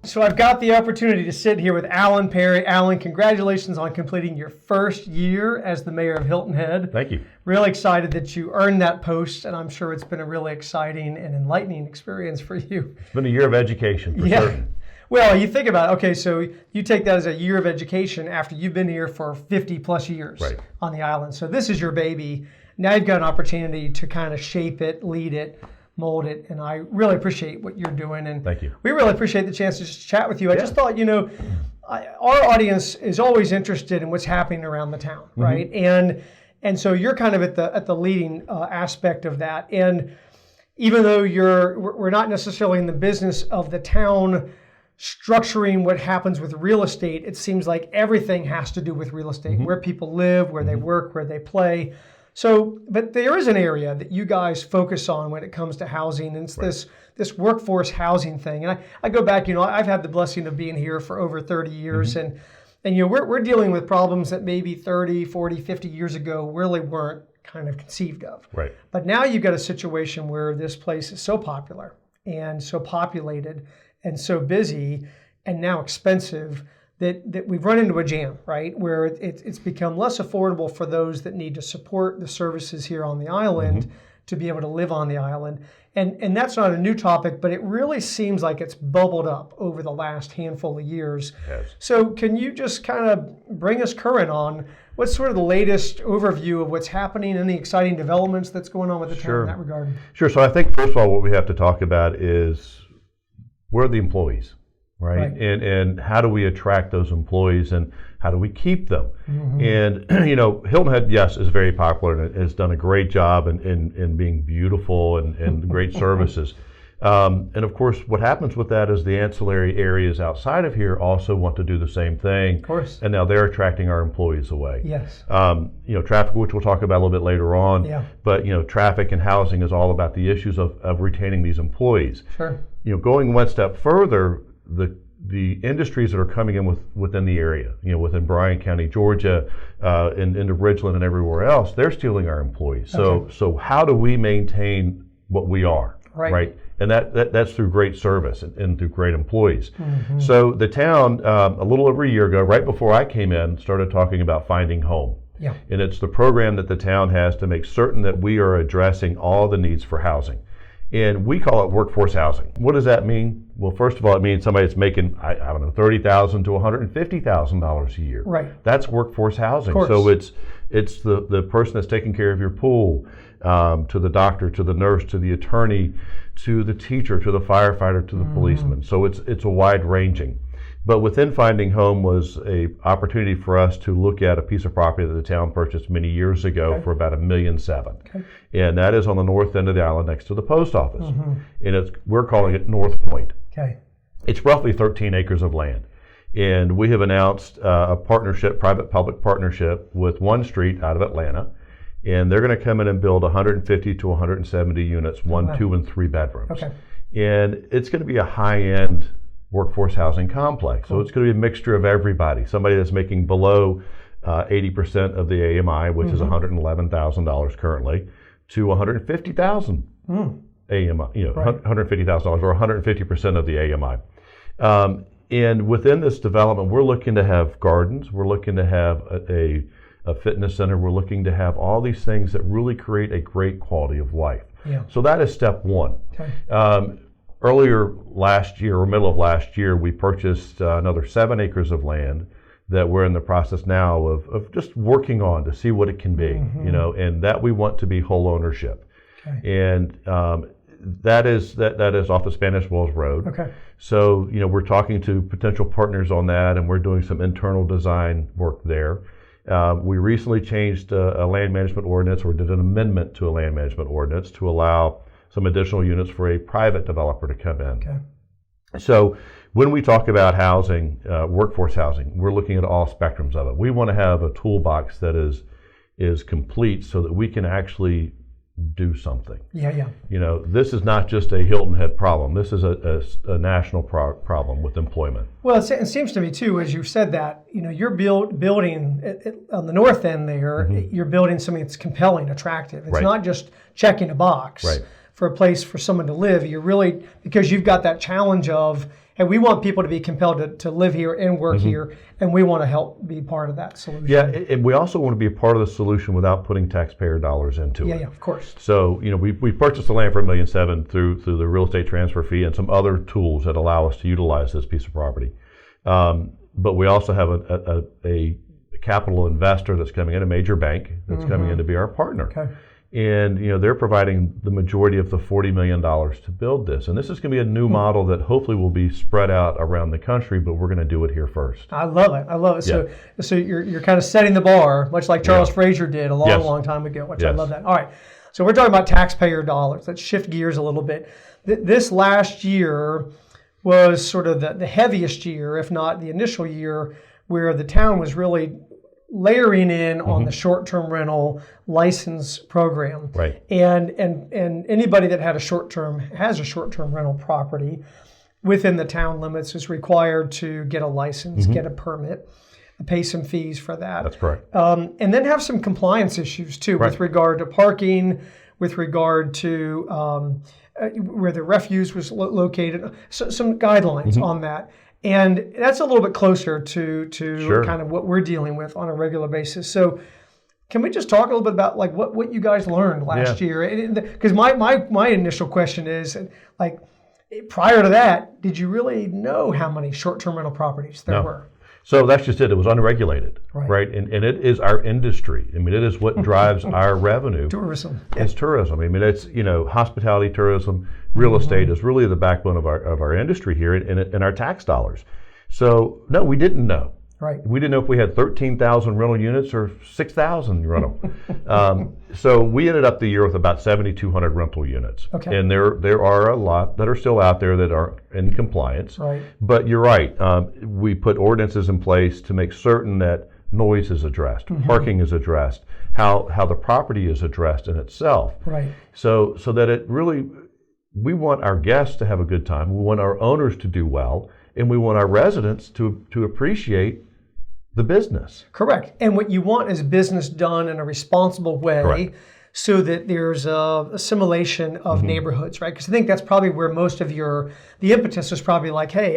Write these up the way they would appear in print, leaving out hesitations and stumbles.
So I've got the opportunity to sit here with Alan Perry. Alan, congratulations on completing your first year as the mayor of Hilton Head. Thank you. Really excited that you earned that post, and I'm sure it's been a really exciting and enlightening experience for you. It's been a year of education, for certain. Well, you think about it, okay, so you take that as a year of education after you've been here for 50 plus years on the island. So this is your baby. Now you've got an opportunity to kind of shape it, lead it, mold it, and I really appreciate what you're doing. And thank you. We really appreciate the chance to just chat with you. I just thought, our audience is always interested in what's happening around the town, right? And so you're kind of at the leading aspect of that. And even though we're not necessarily in the business of the town structuring what happens with real estate, it seems like everything has to do with real estate, where people live, where they work, where they play. So, but there is an area that you guys focus on when it comes to housing, and it's this workforce housing thing. And I go back, I've had the blessing of being here for over 30 years, and we're dealing with problems that maybe 30, 40, 50 years ago really weren't kind of conceived of. Right. But now you've got a situation where this place is so popular and so populated and so busy and now expensive that we've run into a jam, right? Where it's become less affordable for those that need to support the services here on the island to be able to live on the island. And that's not a new topic, but it really seems like it's bubbled up over the last handful of years. Yes. So can you just kind of bring us current on what's sort of the latest overview of what's happening, any exciting developments that's going on with the town in that regard? Sure. So I think first of all, what we have to talk about is where are the employees? Right. And how do we attract those employees and how do we keep them? And, Hilton Head, yes, is very popular and has done a great job in being beautiful and great services. And of course, what happens with that is the ancillary areas outside of here also want to do the same thing. Of course. And now they're attracting our employees away. Yes. Traffic, which we'll talk about a little bit later on. Yeah. But, traffic and housing is all about the issues of retaining these employees. Sure. Going one step further, the industries that are coming in within the area, within Bryan County, Georgia, into Ridgeland and everywhere else, they're stealing our employees. So how do we maintain what we are, right? And that's through great service and through great employees. So the town, a little over a year ago, right before I came in, started talking about finding home. Yeah. And it's the program that the town has to make certain that we are addressing all the needs for housing. And we call it workforce housing. What does that mean? Well, first of all, it means somebody that's making, I don't know, $30,000 to $150,000 a year. Right. That's workforce housing. So it's the person that's taking care of your pool, to the doctor, to the nurse, to the attorney, to the teacher, to the firefighter, to the policeman. So it's a wide ranging. But within Finding Home was a opportunity for us to look at a piece of property that the town purchased many years ago for about $1.7 million. And that is on the north end of the island next to the post office. And we're calling it North Point. It's roughly 13 acres of land. And we have announced a partnership, private-public partnership with One Street out of Atlanta. And they're going to come in and build 150 to 170 units, 1, 2, and 3 bedrooms. And it's going to be a high-end workforce housing complex. So it's going to be a mixture of everybody. Somebody that's making below 80% of the AMI, which is $111,000 currently, to $150,000 AMI, $150,000 or 150% of the AMI. And within this development, we're looking to have gardens. We're looking to have a fitness center. We're looking to have all these things that really create a great quality of life. So that is step one. Earlier last year, or middle of last year, we purchased another 7 acres of land that we're in the process now of just working on to see what it can be, and that we want to be whole ownership. And that is off the Spanish Wells Road. So, we're talking to potential partners on that, and we're doing some internal design work there. We recently changed a land management ordinance, or did an amendment to a land management ordinance to allow some additional units for a private developer to come in. So when we talk about housing, workforce housing, we're looking at all spectrums of it. We want to have a toolbox that is complete so that we can actually do something. This is not just a Hilton Head problem. This is a national problem with employment. Well, it seems to me too, as you said that, you're building on the north end there, you're building something that's compelling, attractive. It's not just checking a box for a place for someone to live. You're really, because you've got that challenge of, hey, we want people to be compelled to live here and work here, and we want to help be part of that solution. Yeah, and we also want to be a part of the solution without putting taxpayer dollars into it. Yeah, of course. So, we purchased the land for $1.7 million through the real estate transfer fee and some other tools that allow us to utilize this piece of property. But we also have a capital investor that's coming in, a major bank that's coming in to be our partner. Okay. And they're providing the majority of the $40 million to build this. And this is going to be a new model that hopefully will be spread out around the country, but we're going to do it here first. I love it. So you're kind of setting the bar, much like Charles Frazier did a long time ago, which I love that. All right. So we're talking about taxpayer dollars. Let's shift gears a little bit. This last year was sort of the heaviest year, if not the initial year, where the town was really layering in on the short-term rental license program. Right. And anybody that has a short-term rental property within the town limits is required to get a license, get a permit, pay some fees for that. That's correct. And then have some compliance issues too, with regard to parking, with regard to where the refuse was located, so some guidelines on that. And that's a little bit closer to kind of what we're dealing with on a regular basis. So can we just talk a little bit about like what you guys learned last year? Because my initial question is, like, prior to that, did you really know how many short-term rental properties there were? So that's just it. It was unregulated, right? And it is our industry. I mean, it is what drives our revenue. Tourism. It's tourism. I mean, it's hospitality, tourism, real estate is really the backbone of our industry here, and our tax dollars. So no, we didn't know. Right. We didn't know if we had 13,000 rental units or 6,000 rental. So we ended up the year with about 7,200 rental units. Okay. And there are a lot that are still out there that aren't in compliance. Right. But you're right. We put ordinances in place to make certain that noise is addressed, parking is addressed, how the property is addressed in itself. Right. So that it really, we want our guests to have a good time. We want our owners to do well, and we want our residents to appreciate the business. Correct. And what you want is business done in a responsible way, so that there's a assimilation of neighborhoods, right? Because I think that's probably where most of the impetus is probably like, hey,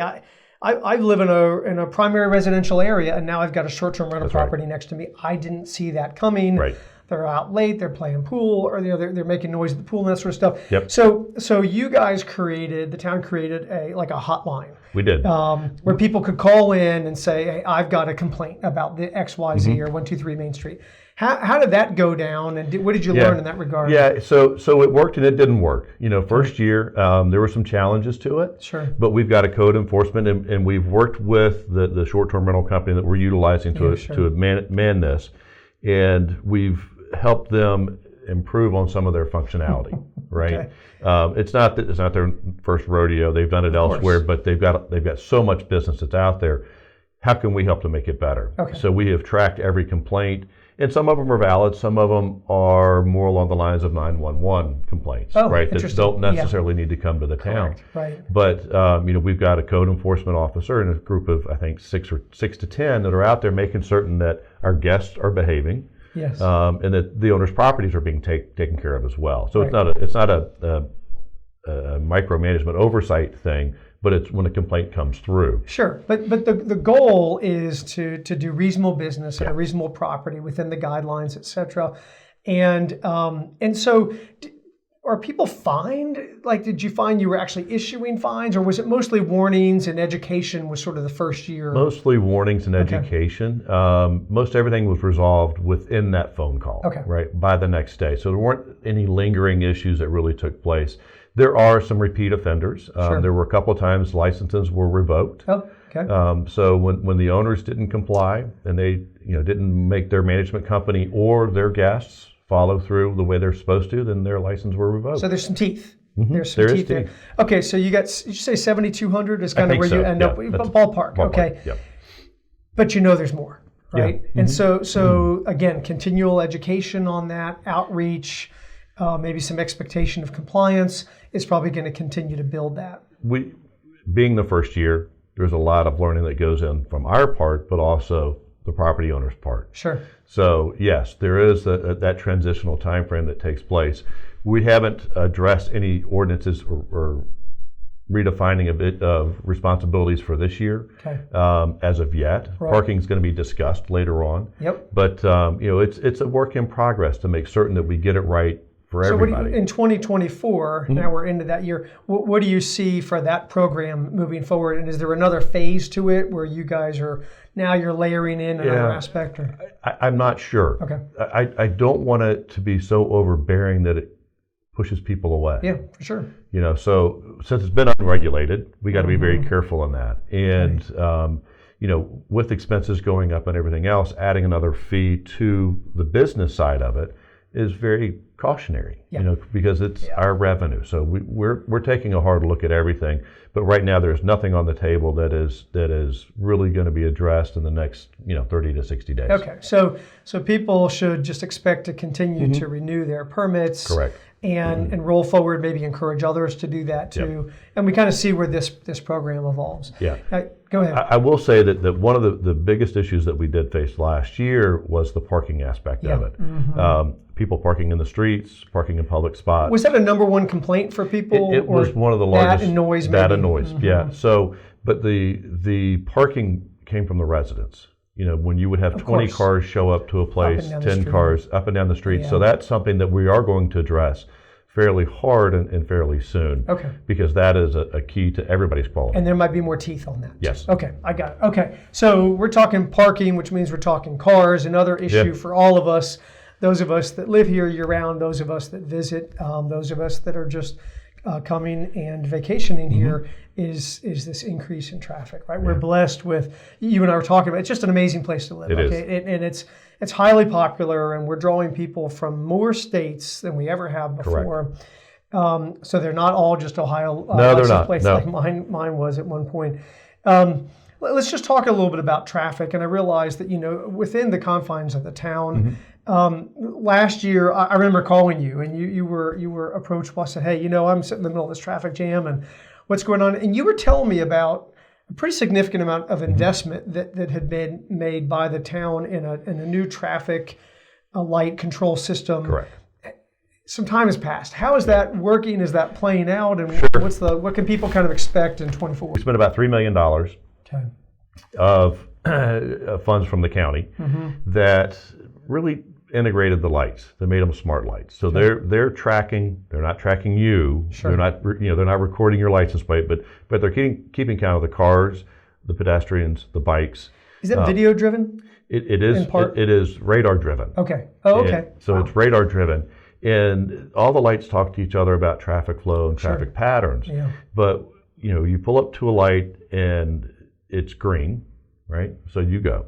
I live in a primary residential area, and now I've got a short-term rental property next to me. I didn't see that coming. Right. They're out late, they're playing pool, or they're making noise at the pool and that sort of stuff. Yep. So you guys the town created a hotline. We did. Where people could call in and say, hey, I've got a complaint about the XYZ or 123 Main Street. How did that go down, and what did you learn in that regard? Yeah, so it worked and it didn't work. First year, there were some challenges to it. Sure. But we've got a code enforcement, and we've worked with the short-term rental company that we're utilizing to man this, and we've helped them improve on some of their functionality. Right. Okay. It's not their first rodeo. They've done it elsewhere, but they've got so much business that's out there. How can we help to make it better? Okay. So we have tracked every complaint. And some of them are valid. Some of them are more along the lines of 911 complaints, right? That don't necessarily need to come to the town. Right. But we've got a code enforcement officer and a group of, I think, 6 to 10 that are out there making certain that our guests are behaving, and that the owner's properties are being taken care of as well. So it's not a micromanagement oversight thing, but it's when a complaint comes through. Sure, but the goal is to do reasonable business at a reasonable property within the guidelines, et cetera. And so are people fined? Like, did you find you were actually issuing fines, or was it mostly warnings and education was sort of the first year? Mostly warnings and education. Most everything was resolved within that phone call, right, by the next day. So there weren't any lingering issues that really took place. There are some repeat offenders. There were a couple of times licenses were revoked. Oh, okay. So when the owners didn't comply and they didn't make their management company or their guests follow through the way they're supposed to, then their license were revoked. So there's some teeth. There's some teeth there. Okay, so did you say 7,200 is kind of where you end up? Ballpark. Okay. Yep. But there's more, right? Yeah. And so again, continual education on that, outreach, maybe some expectation of compliance is probably going to continue to build that. Being the first year, there's a lot of learning that goes in from our part, but also the property owner's part. Sure. So yes, there is that transitional time frame that takes place. We haven't addressed any ordinances or redefining a bit of responsibilities for this year as of yet. Right. Parking is going to be discussed later on. Yep. But it's a work in progress to make certain that we get it right for everybody. So in 2024, now we're into that year, what do you see for that program moving forward? And is there another phase to it where you guys are, now you're layering in another aspect? Or? I'm not sure. Okay. I don't want it to be so overbearing that it pushes people away. Yeah, for sure. So since it's been unregulated, we got to be very careful in that. And, with expenses going up and everything else, adding another fee to the business side of it is very cautionary, because it's our revenue. So we're taking a hard look at everything. But right now, there's nothing on the table that is really going to be addressed in the next 30 to 60 days. Okay, so people should just expect to continue to renew their permits. Correct. And roll forward, maybe encourage others to do that too. Yep. And we kind of see where this program evolves. Yeah. Go ahead. I will say that one of the biggest issues that we did face last year was the parking aspect of it. Mm-hmm. People parking in the streets, parking in public spots. Was that a number one complaint for people? It was one of the largest. That and noise, maybe? That and noise, yeah. So, but the parking came from the residents. When you would have 20 cars show up to a place, 10 cars up and down the street. Yeah. So that's something that we are going to address fairly hard and fairly soon. Okay. Because that is a key to everybody's quality. And there might be more teeth on that. Yes. Okay, I got it. Okay. So we're talking parking, which means we're talking cars, another issue for all of us, those of us that live here year round, those of us that visit, those of us that are just coming and vacationing here, is this increase in traffic, right? Yeah. We're blessed with, you and I were talking about, it's just an amazing place to live. It is. And it's highly popular, and we're drawing people from more states than we ever have before. So they're not all just Ohio. No, they're not. Place like mine was at one point. Let's just talk a little bit about traffic. And I realized that, within the confines of the town, last year, I remember calling you, and you were approachable. I said, hey, I'm sitting in the middle of this traffic jam, and what's going on? And you were telling me about a pretty significant amount of investment that had been made by the town in a new traffic light control system. Correct. Some time has passed. How is that working? Is that playing out? And what can people kind of expect in 24? We spent about $3 million of funds from the county that really integrated the lights. They made them smart lights. So they're tracking. They're not tracking you. Sure. They're not recording your license plate, but they're keeping count of the cars, the pedestrians, the bikes. Is that video driven? It is. It is radar driven. Okay. Oh, okay. So it's radar driven, and all the lights talk to each other about traffic flow and traffic patterns. Yeah. But you pull up to a light and it's green, right? So you go.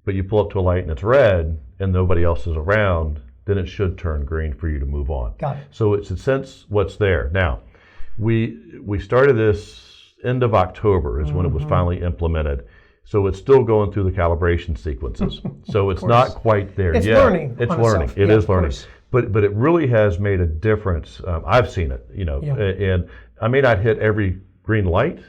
But you pull up to a light and it's red and nobody else is around, then it should turn green for you to move on. Got it. So it's a sense what's there. Now, we started this end of October is when it was finally implemented. So it's still going through the calibration sequences. So it's not quite there yet. It's learning. It's learning. It is learning. But it really has made a difference. I've seen it, and I may not hit every green light.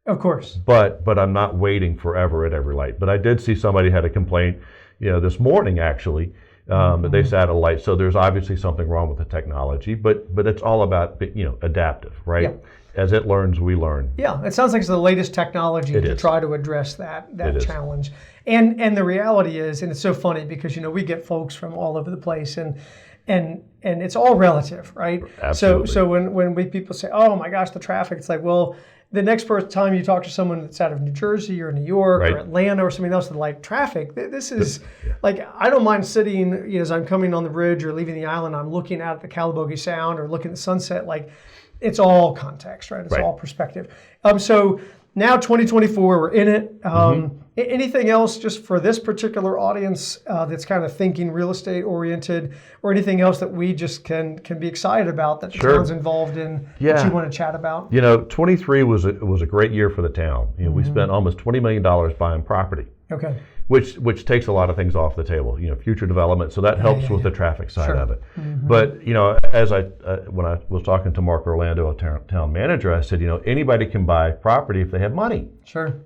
Of course. But I'm not waiting forever at every light. But I did see somebody had a complaint, this morning actually, that they sat at a light. So there's obviously something wrong with the technology, but it's all about, adaptive, right? Yeah. As it learns, we learn. Yeah, it sounds like it's the latest technology to try to address that challenge. And the reality is, and it's so funny because, we get folks from all over the place and it's all relative, right? Absolutely. So when people say, oh my gosh, the traffic, it's like, well, the next time you talk to someone that's out of New Jersey or New York or Atlanta or something else, they're like, traffic, this is like, I don't mind sitting as I'm coming on the bridge or leaving the island, I'm looking out at the Calabogie Sound or looking at the sunset, like it's all context, right? It's all perspective. So now 2024, we're in it. Anything else just for this particular audience that's kind of thinking real estate oriented, or anything else that we just can be excited about that the town's involved in that you want to chat about? 23 was a great year for the town. We spent almost $20 million buying property. Okay. Which takes a lot of things off the table, future development. So that helps with the traffic side of it. But as when I was talking to Mark Orlando, a town manager, I said, anybody can buy property if they have money. Sure.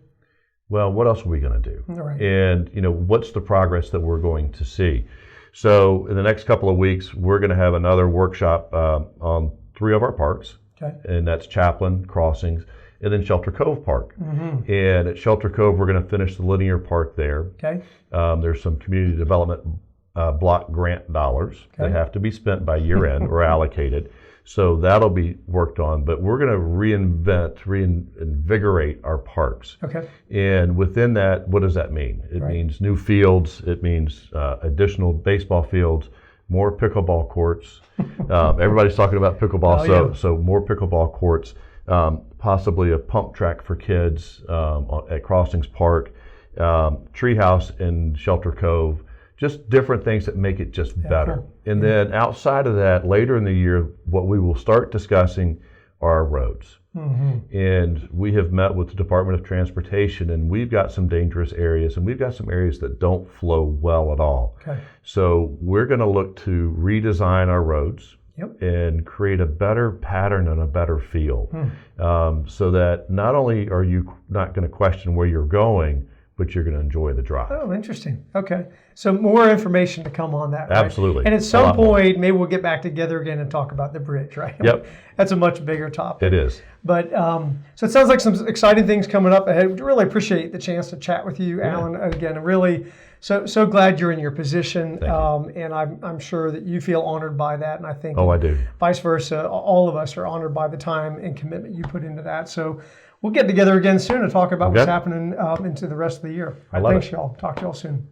Well, what else are we going to do? Right. And what's the progress that we're going to see? So in the next couple of weeks, we're going to have another workshop on 3 of our parks. Okay. and that's Chaplain, Crossings, and then Shelter Cove Park. Mm-hmm. And at Shelter Cove, we're going to finish the linear park there. Okay. There's some community development block grant dollars that have to be spent by year end or allocated. So that'll be worked on, but we're going to reinvigorate our parks. Okay. And within that, what does that mean? It means new fields. It means additional baseball fields, more pickleball courts. Everybody's talking about pickleball, so more pickleball courts, possibly a pump track for kids at Crossings Park, Treehouse in Shelter Cove. Just different things that make it just better. Cool. And then outside of that, later in the year, what we will start discussing are roads. Mm-hmm. And we have met with the Department of Transportation, and we've got some dangerous areas, and we've got some areas that don't flow well at all. Okay. So we're going to look to redesign our roads. Yep. And create a better pattern and a better feel, so that not only are you not going to question where you're going, but you're going to enjoy the drive. Oh, interesting. Okay. So more information to come on that. Right? Absolutely. And at some point, maybe we'll get back together again and talk about the bridge, right? Yep. That's a much bigger topic. It is. But so it sounds like some exciting things coming up ahead. Really appreciate the chance to chat with you, Alan. Again, really so glad you're in your position. And I'm sure that you feel honored by that. And I think I do. Vice versa, all of us are honored by the time and commitment you put into that. So we'll get together again soon to talk about what's happening into the rest of the year. Thanks, y'all. Talk to y'all soon.